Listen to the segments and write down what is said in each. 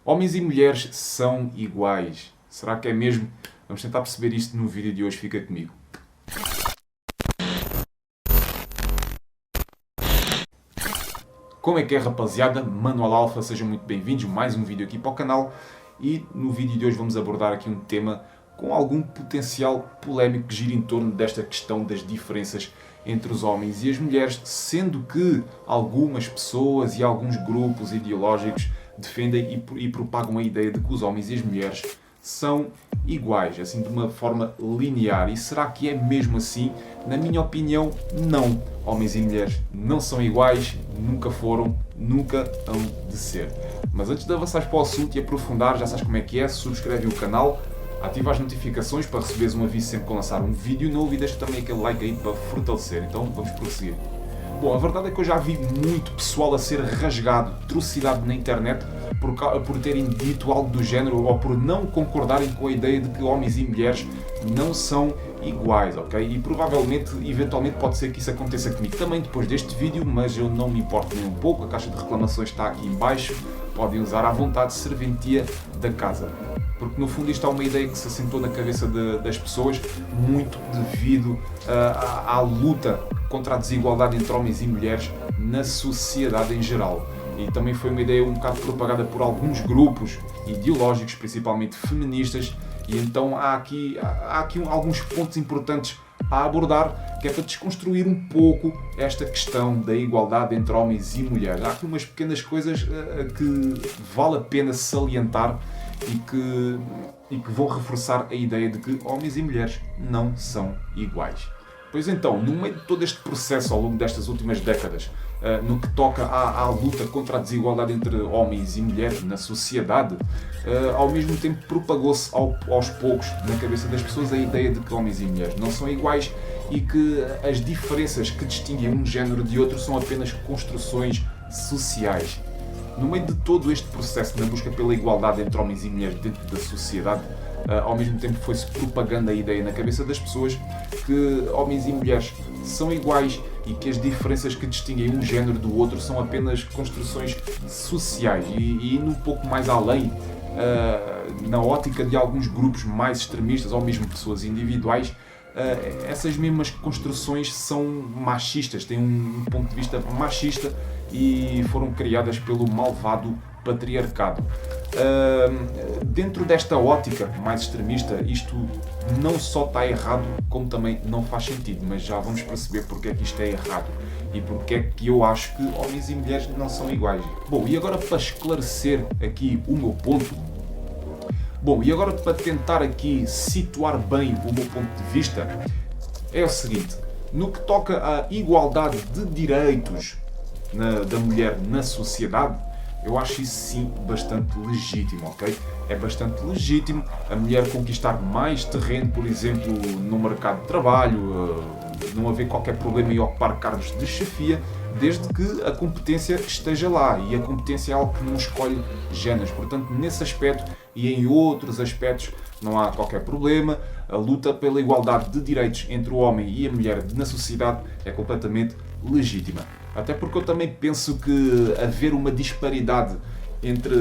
Homens e mulheres são iguais. Será que é mesmo? Vamos tentar perceber isto no vídeo de hoje. Fica comigo. Como é que é, rapaziada? Manual Alpha, sejam muito bem-vindos. Mais um vídeo aqui para o canal. E no vídeo de hoje vamos abordar aqui um tema com algum potencial polémico que gira em torno desta questão das diferenças entre os homens e as mulheres, sendo que algumas pessoas e alguns grupos ideológicos defendem e propagam a ideia de que os homens e as mulheres são iguais, assim de uma forma linear. E será que é mesmo assim? Na minha opinião, não. Homens e mulheres não são iguais, nunca foram, nunca hão de ser. Mas antes de avançar para o assunto e aprofundar, já sabes como é que é, subscreve o canal, ativa as notificações para receberes um aviso sempre que lançar um vídeo novo e deixa também aquele like aí para fortalecer. Então vamos prosseguir. Bom, a verdade é que eu já vi muito pessoal a ser rasgado, trucidado na internet por terem dito algo do género ou por não concordarem com a ideia de que homens e mulheres não são iguais, ok? E provavelmente, eventualmente, pode ser que isso aconteça comigo também depois deste vídeo, mas eu não me importo nem um pouco, a caixa de reclamações está aqui em baixo, podem usar à vontade, serventia da casa. Porque no fundo isto é uma ideia que se assentou na cabeça das pessoas muito devido à luta contra a desigualdade entre homens e mulheres na sociedade em geral. E também foi uma ideia um bocado propagada por alguns grupos ideológicos, principalmente feministas, e então há aqui alguns pontos importantes a abordar, que é para desconstruir um pouco esta questão da igualdade entre homens e mulheres. Há aqui umas pequenas coisas que vale a pena salientar e que vão reforçar a ideia de que homens e mulheres não são iguais. Pois então, no meio de todo este processo ao longo destas últimas décadas, no que toca à luta contra a desigualdade entre homens e mulheres na sociedade, ao mesmo tempo propagou-se aos poucos na cabeça das pessoas a ideia de que homens e mulheres não são iguais e que as diferenças que distinguem um género de outro são apenas construções sociais. No meio de todo este processo na busca pela igualdade entre homens e mulheres dentro da sociedade, ao mesmo tempo foi-se propagando a ideia na cabeça das pessoas que homens e mulheres são iguais e que as diferenças que distinguem um género do outro são apenas construções sociais. E indo um pouco mais além, na ótica de alguns grupos mais extremistas ou mesmo pessoas individuais, essas mesmas construções são machistas, têm um ponto de vista machista e foram criadas pelo malvado patriarcado. Dentro desta ótica mais extremista, isto não só está errado, como também não faz sentido, mas já vamos perceber porque é que isto é errado e porque é que eu acho que homens e mulheres não são iguais. Bom, e agora para esclarecer aqui o meu ponto, e agora para tentar aqui situar bem o meu ponto de vista, é o seguinte: no que toca à igualdade de direitos da mulher na sociedade, eu acho isso sim bastante legítimo, ok? É bastante legítimo a mulher conquistar mais terreno, por exemplo, no mercado de trabalho, não haver qualquer problema em ocupar cargos de chefia, desde que a competência esteja lá, e a competência é algo que não escolhe géneros. Portanto, nesse aspecto e em outros aspectos não há qualquer problema. A luta pela igualdade de direitos entre o homem e a mulher na sociedade é completamente legítima. Até porque eu também penso que haver uma disparidade entre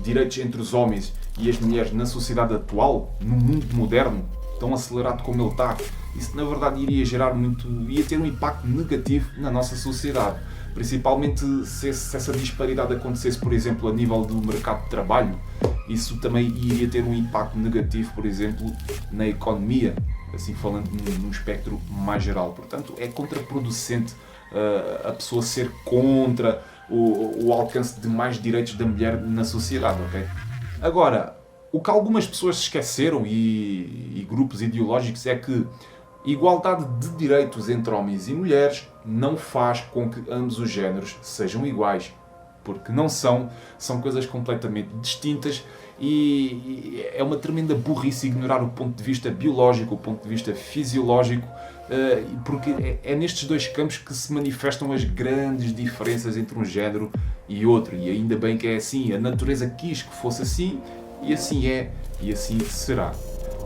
direitos entre os homens e as mulheres na sociedade atual, no mundo moderno, tão acelerado como ele está, isso na verdade ia ter um impacto negativo na nossa sociedade. Principalmente se essa disparidade acontecesse, por exemplo, a nível do mercado de trabalho, isso também iria ter um impacto negativo, por exemplo, na economia, assim falando num espectro mais geral. Portanto, é contraproducente a pessoa ser contra o alcance de mais direitos da mulher na sociedade, ok? Agora, o que algumas pessoas se esqueceram e grupos ideológicos é que igualdade de direitos entre homens e mulheres não faz com que ambos os géneros sejam iguais, porque não são coisas completamente distintas e é uma tremenda burrice ignorar o ponto de vista biológico, o ponto de vista fisiológico, porque é nestes dois campos que se manifestam as grandes diferenças entre um género e outro, e ainda bem que é assim, a natureza quis que fosse assim, e assim é, e assim será.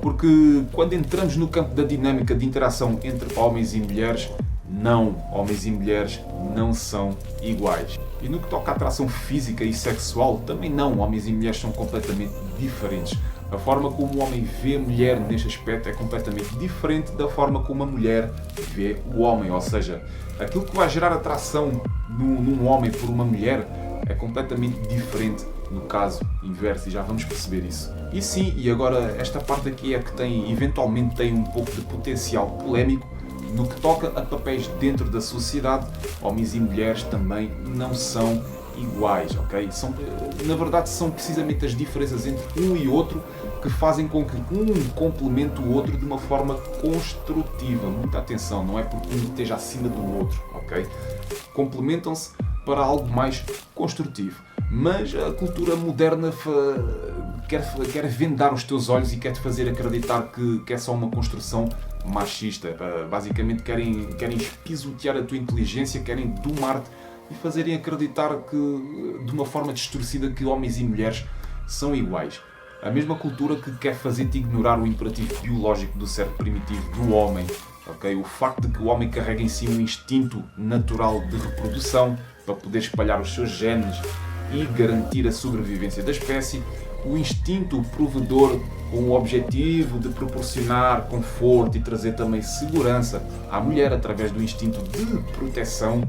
Porque quando entramos no campo da dinâmica de interação entre homens e mulheres, Não, homens e mulheres não são iguais. E no que toca à atração física e sexual, também não, homens e mulheres são completamente diferentes. A forma como o homem vê a mulher neste aspecto é completamente diferente da forma como a mulher vê o homem. Ou seja, aquilo que vai gerar atração num homem por uma mulher é completamente diferente no caso inverso, e já vamos perceber isso. E sim, e agora esta parte aqui é que eventualmente tem um pouco de potencial polémico. No que toca a papéis dentro da sociedade, homens e mulheres também não são iguais, ok? Na verdade, são precisamente as diferenças entre um e outro que fazem com que um complemente o outro de uma forma construtiva. Muita atenção, não é porque um esteja acima do outro, ok? Complementam-se para algo mais construtivo. Mas a cultura moderna quer vendar os teus olhos e quer-te fazer acreditar que é só uma construção machista. Basicamente querem pisotear a tua inteligência, querem domar-te e fazerem acreditar que, de uma forma distorcida, que homens e mulheres são iguais. A mesma cultura que quer fazer-te ignorar o imperativo biológico do cérebro primitivo do homem. Okay? O facto de que o homem carrega em si um instinto natural de reprodução para poder espalhar os seus genes e garantir a sobrevivência da espécie, o instinto provedor com o objetivo de proporcionar conforto e trazer também segurança à mulher através do instinto de proteção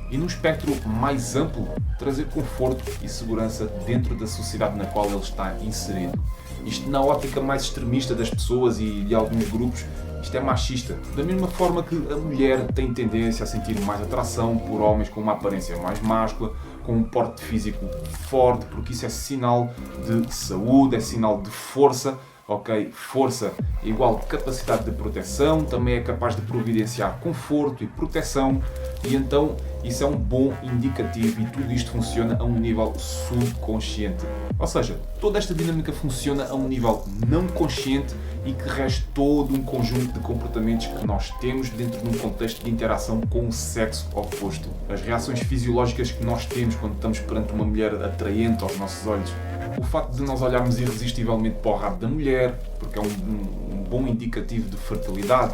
e, num espectro mais amplo, trazer conforto e segurança dentro da sociedade na qual ele está inserido. Isto na ótica mais extremista das pessoas e de alguns grupos, isto é machista. Da mesma forma que a mulher tem tendência a sentir mais atração por homens com uma aparência mais máscula, com um porte físico forte, porque isso é sinal de saúde, é sinal de força. Ok, força igual capacidade de proteção, também é capaz de providenciar conforto e proteção, e então isso é um bom indicativo, e tudo isto funciona a um nível subconsciente. Ou seja, toda esta dinâmica funciona a um nível não consciente e que rege todo um conjunto de comportamentos que nós temos dentro de um contexto de interação com o sexo oposto. As reações fisiológicas que nós temos quando estamos perante uma mulher atraente aos nossos olhos, o facto de nós olharmos irresistivelmente para o rabo da mulher, porque é um bom indicativo de fertilidade,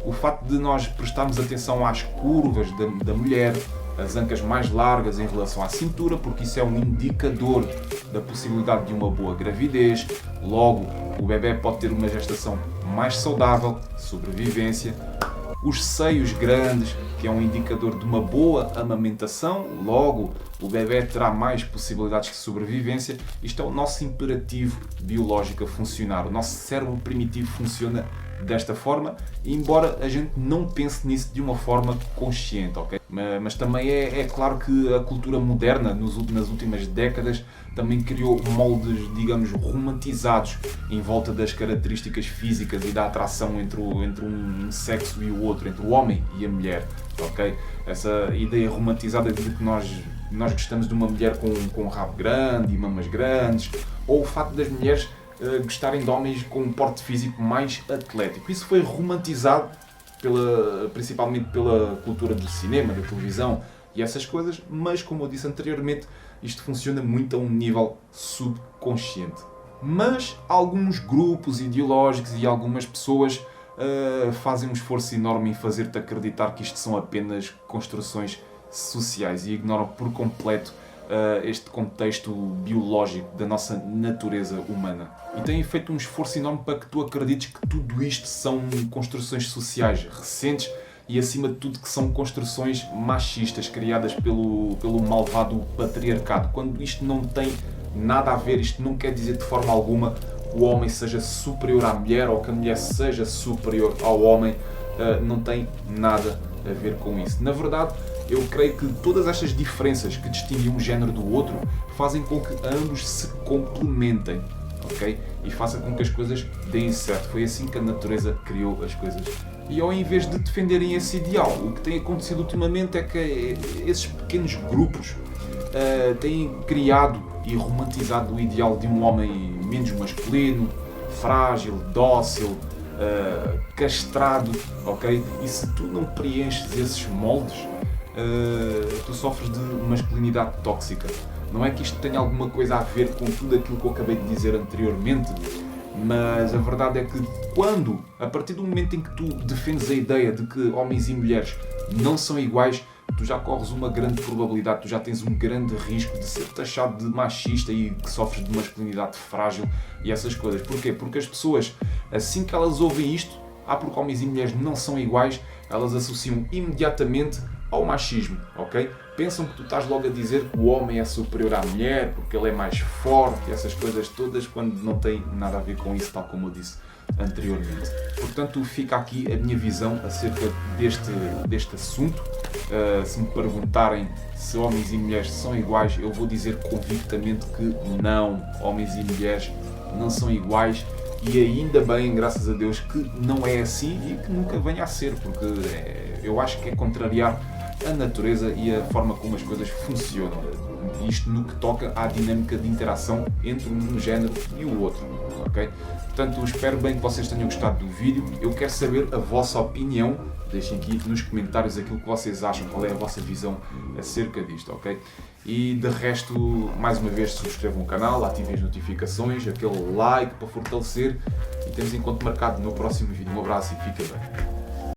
o facto de nós prestarmos atenção às curvas da mulher, as ancas mais largas em relação à cintura, porque isso é um indicador da possibilidade de uma boa gravidez. Logo, o bebê pode ter uma gestação mais saudável, sobrevivência. Os seios grandes, que é um indicador de uma boa amamentação, logo o bebê terá mais possibilidades de sobrevivência. Isto é o nosso imperativo biológico a funcionar. O nosso cérebro primitivo funciona desta forma, embora a gente não pense nisso de uma forma consciente, ok? Mas também é claro que a cultura moderna, nas últimas décadas, também criou moldes, digamos, romantizados em volta das características físicas e da atração entre um sexo e o outro, entre o homem e a mulher, ok? Essa ideia romantizada de que nós gostamos de uma mulher com um rabo grande e mamas grandes, ou o facto das mulheres gostarem de homens com um porte físico mais atlético. Isso foi romantizado principalmente pela cultura do cinema, da televisão e essas coisas, mas como eu disse anteriormente, isto funciona muito a um nível subconsciente. Mas alguns grupos ideológicos e algumas pessoas fazem um esforço enorme em fazer-te acreditar que isto são apenas construções sociais e ignoram por completo este contexto biológico da nossa natureza humana. E têm feito um esforço enorme para que tu acredites que tudo isto são construções sociais recentes e, acima de tudo, que são construções machistas criadas pelo malvado patriarcado, quando isto não tem nada a ver. Isto não quer dizer de forma alguma que o homem seja superior à mulher ou que a mulher seja superior ao homem. Não tem nada a ver com isso. Na verdade, eu creio que todas estas diferenças que distinguem um género do outro fazem com que ambos se complementem, ok? E façam com que as coisas deem certo. Foi assim que a natureza criou as coisas. E ao invés de defenderem esse ideal, o que tem acontecido ultimamente é que esses pequenos grupos têm criado e romantizado o ideal de um homem menos masculino, frágil, dócil, castrado, ok? E se tu não preenches esses moldes, tu sofres de masculinidade tóxica. Não é que isto tenha alguma coisa a ver com tudo aquilo que eu acabei de dizer anteriormente, Mas a verdade é que a partir do momento em que tu defendes a ideia de que homens e mulheres não são iguais, tu já corres uma grande probabilidade, tu já tens um grande risco de ser taxado de machista e que sofres de masculinidade frágil e essas coisas. Porquê? Porque as pessoas, assim que elas ouvem isto, porque homens e mulheres não são iguais, elas associam imediatamente ao machismo, ok? Pensam que tu estás logo a dizer que o homem é superior à mulher, porque ele é mais forte, essas coisas todas, quando não tem nada a ver com isso, tal como eu disse anteriormente. Portanto, fica aqui a minha visão acerca deste assunto. Se me perguntarem se homens e mulheres são iguais, eu vou dizer convictamente que não, homens e mulheres não são iguais. E ainda bem, graças a Deus, que não é assim e que nunca venha a ser, porque eu acho que é contrariar a natureza e a forma como as coisas funcionam. Isto no que toca à dinâmica de interação entre um género e o outro, ok? Portanto, espero bem que vocês tenham gostado do vídeo. Eu quero saber a vossa opinião. Deixem aqui nos comentários aquilo que vocês acham, qual é a vossa visão acerca disto, ok? E de resto, mais uma vez, subscrevam o canal, ativem as notificações, aquele like para fortalecer e temos encontro marcado no próximo vídeo. Um abraço e fica bem.